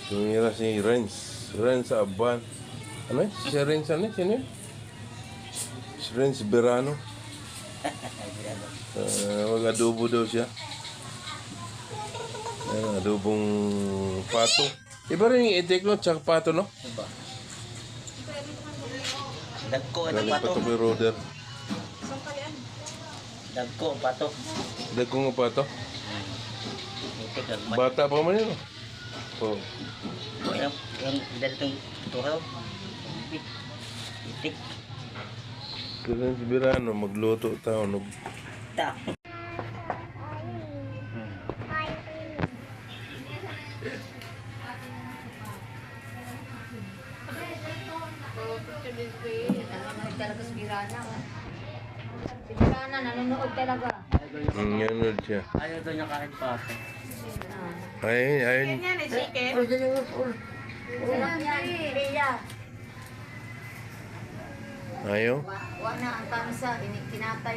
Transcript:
Tumira si Renz. Renz Aban. Ano yun? Si Renz ano yun? Sino yun? Si Renz Berano. Mag-adobo daw siya. Adobong pato. Iba rin yung itik no? Tsaka pato no? Diba? Dagko ang Galing pato. pato kay Roder. Dagko ang pato. Dagkong nga pato. Itik ang pato. Bata pa man yun. Oh. Yung dahil itong tuhaw. Itik. Si Renz Berano magluto tao. Ta. Talaga si Birana. Si Birana nanonood talaga. Nanonood siya. Ayaw daw niya kahit pato. Ay. Yan eh, chicken. Salamat yan, Bea. Ayaw? Wala ang tansa, tinatay.